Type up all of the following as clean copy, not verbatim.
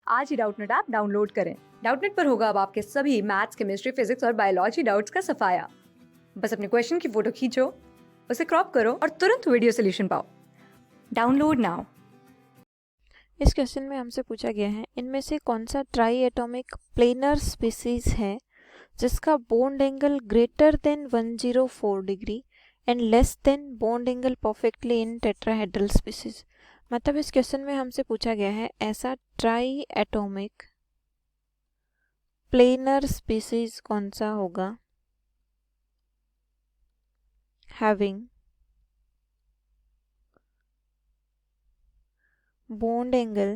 आज ही Doubtnut app download करें। Doubtnut पर होगा अब आपके सभी मैथ्स, केमिस्ट्री, फिजिक्स और बायोलॉजी डाउट्स का सफाया। बस अपने क्वेश्चन की फोटो खींचो, उसे क्रॉप करो और तुरंत वीडियो सोल्यूशन पाओ। Download now. इस क्वेश्चन में हमसे पूछा गया है, इनमें से कौन सा ट्राई एटॉमिक प्लेनर स्पीसीज है जिसका bond angle greater than 104 degree and less than bond angle perfectly in tetrahedral species. मतलब इस क्वेश्चन में हमसे पूछा गया है ऐसा ट्राई एटॉमिक प्लेनर स्पीसीज कौन सा होगा having bond angle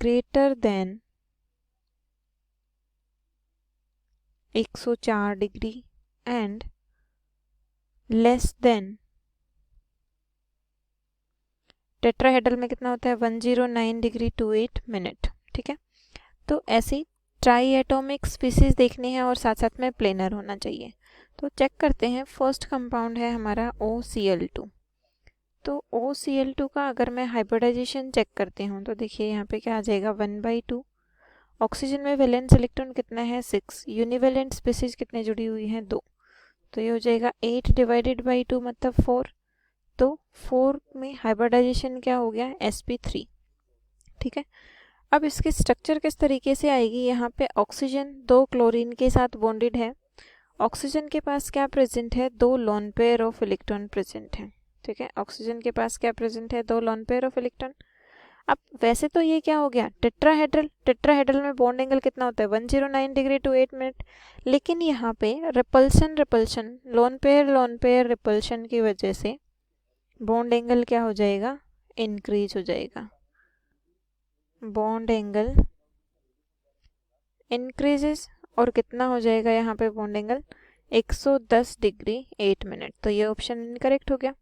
greater than 104 degree and less than tetrahedral में कितना होता है 109 डिग्री 28 मिनट। ठीक है, तो ऐसी ट्राई एटॉमिक स्पीसीज देखनी है और साथ साथ में प्लेनर होना चाहिए। तो चेक करते हैं। फर्स्ट कंपाउंड है हमारा OCl2। तो OCl2 का अगर मैं हाइब्रिडाइजेशन चेक करती हूँ तो देखिए यहाँ पे क्या आ जाएगा 1/2। ऑक्सीजन में वैलेंस इलेक्ट्रॉन कितना है 6। यूनिवैलेंट स्पीसीज कितने जुड़ी हुई हैं 2, तो ये हो जाएगा 8 डिवाइडेड बाई 2 मतलब 4। तो 4 में हाइब्रिडाइजेशन क्या हो गया sp3। ठीक है, अब इसकी स्ट्रक्चर किस तरीके से आएगी। यहाँ पे ऑक्सीजन 2 क्लोरीन के साथ बॉन्डेड है। ऑक्सीजन के पास क्या प्रेजेंट है 2 lone pair of electron present है। ठीक है, ऑक्सीजन के पास क्या प्रेजेंट है 2 लोन पेयर ऑफ इलेक्ट्रॉन। अब वैसे तो ये क्या हो गया टेट्राहेड्रल में बॉन्ड एंगल कितना होता है 109 डिग्री 28 मिनट, लेकिन यहाँ पे रिपल्शन लोन पेयर रिपल्शन की वजह से बॉन्ड एंगल क्या हो जाएगा इंक्रीज हो जाएगा। बॉन्ड एंगल इंक्रीजेस और कितना हो जाएगा यहाँ पे बॉन्ड एंगल 110 डिग्री 8 मिनट। तो ये ऑप्शन इनकरेक्ट हो गया।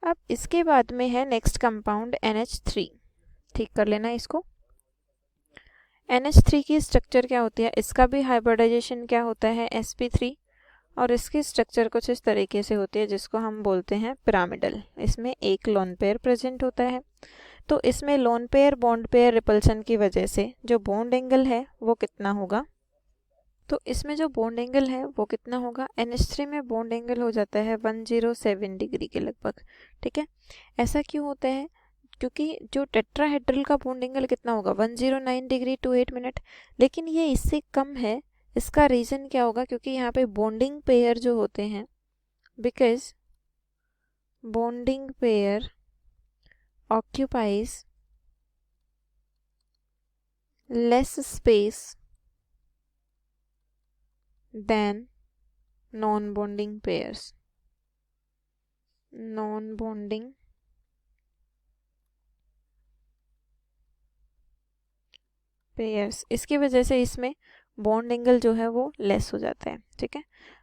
अब इसके बाद में है नेक्स्ट कंपाउंड NH3। ठीक कर लेना इसको। NH3 की स्ट्रक्चर क्या होती है, इसका भी हाइब्रिडाइजेशन क्या होता है sp3 और इसकी स्ट्रक्चर कुछ इस तरीके से होती है जिसको हम बोलते हैं पिरामिडल। इसमें एक लोन पेयर प्रेजेंट होता है। तो इसमें lone pair bond pair repulsion की वजह से जो बॉन्ड एंगल है वो कितना होगा, तो इसमें जो बॉन्ड एंगल है वो कितना होगा NH3 में बॉन्ड एंगल हो जाता है 107 डिग्री के लगभग। ठीक है, ऐसा क्यों होता है क्योंकि जो टेट्राहेड्रल का बॉन्ड एंगल कितना होगा 109 डिग्री 28 मिनट, लेकिन ये इससे कम है। इसका रीज़न क्या होगा, क्योंकि यहाँ पे बॉन्डिंग पेयर जो होते हैं, because bonding pair occupies less space than non-bonding pairs. Non-bonding pairs, इसकी वजह से इसमें बॉन्ड एंगल जो है वो लेस हो जाता है। ठीक है,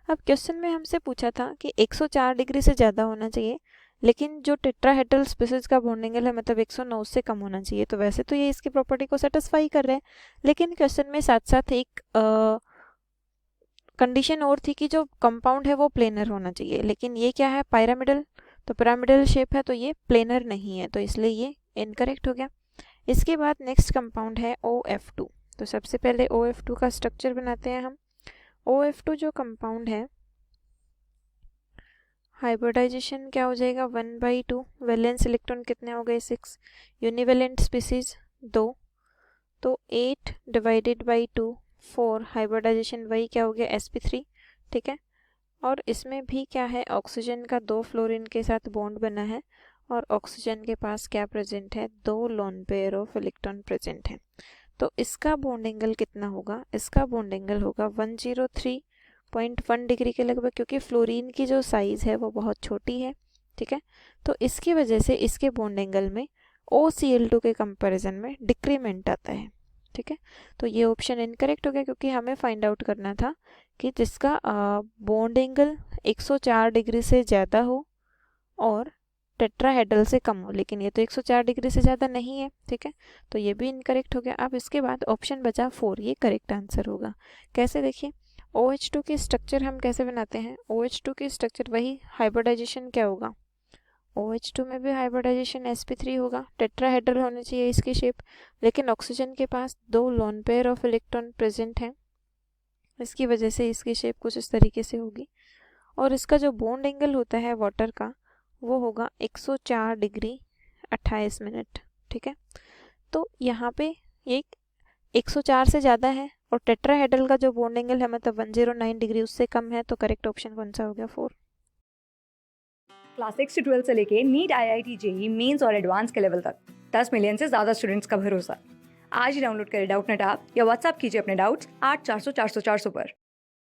अब क्वेश्चन में हमसे पूछा था कि 104 डिग्री से ज़्यादा होना चाहिए, लेकिन जो टेट्राहेड्रल स्पीसीज का बॉन्ड एंगल है मतलब 109 से कम होना चाहिए। तो वैसे तो ये इसकी प्रॉपर्टी को सेटिस्फाई कर रहे हैं, लेकिन क्वेश्चन में साथ साथ एक कंडीशन और थी कि जो कंपाउंड है वो प्लेनर होना चाहिए, लेकिन ये क्या है पिरामिडल, तो पिरामिडल शेप है तो ये प्लेनर नहीं है, तो इसलिए ये इनकरेक्ट हो गया। इसके बाद नेक्स्ट कंपाउंड है OF2। तो सबसे पहले OF2 का स्ट्रक्चर बनाते हैं हम। OF2 जो कंपाउंड है हाइब्रिडाइजेशन क्या हो जाएगा 1/2। वैलेंस इलेक्ट्रॉन कितने हो गए 6। यूनिवैलेंट स्पीसीज 2, तो 8 डिवाइडेड बाई 2 4। हाइब्रिडाइजेशन वही क्या हो गया sp3। ठीक है, और इसमें भी क्या है ऑक्सीजन का 2 फ्लोरीन के साथ बॉन्ड बना है और ऑक्सीजन के पास क्या प्रेजेंट है 2 lone pair of electron present है। तो इसका बॉन्ड एंगल कितना होगा, इसका बॉन्ड एंगल होगा 103.1 डिग्री के लगभग, क्योंकि फ्लोरीन की जो साइज़ है वो बहुत छोटी है। ठीक है, तो इसकी वजह से इसके बॉन्ड एंगल में OCl2 के कंपैरिजन में डिक्रीमेंट आता है। ठीक है, तो ये ऑप्शन इनकरेक्ट हो गया, क्योंकि हमें फाइंड आउट करना था कि जिसका बॉन्ड एंगल 104 डिग्री से ज़्यादा हो और टेट्राहेड्रल से कम हो, लेकिन ये तो 104 डिग्री से ज़्यादा नहीं है। ठीक है, तो ये भी इनकरेक्ट हो गया। अब इसके बाद ऑप्शन बचा 4, ये करेक्ट आंसर होगा। कैसे देखिए, OH2 की स्ट्रक्चर हम कैसे बनाते हैं, OH2 की स्ट्रक्चर वही हाइब्रिडाइजेशन क्या होगा OH2 में भी हाइब्रिडाइजेशन sp3 होगा, टेट्राहेड्रल होनी चाहिए इसकी शेप, लेकिन ऑक्सीजन के पास 2 lone pair of electron present हैं, इसकी वजह से इसकी शेप कुछ इस तरीके से होगी। और इसका जो बॉन्ड एंगल होता है वाटर का वो होगा 104 डिग्री 28 मिनट। ठीक है, तो यहाँ पे ये 104 से ज़्यादा है और टेट्राहेड्रल का जो बॉन्ड एंगल है मतलब 109 डिग्री उससे कम है, तो करेक्ट ऑप्शन कौन सा हो गया? 4। क्लास 6 से 12 से लेके नीट, IIT, जेई मेंस और एडवांस के लेवल तक 10 मिलियन से ज़्यादा स्टूडेंट्स का भरोसा। आज ही डाउनलोड करें डाउटनेट ऐप या व्हाट्सएप कीजिए अपने डाउट्स 8400 400 400 पर।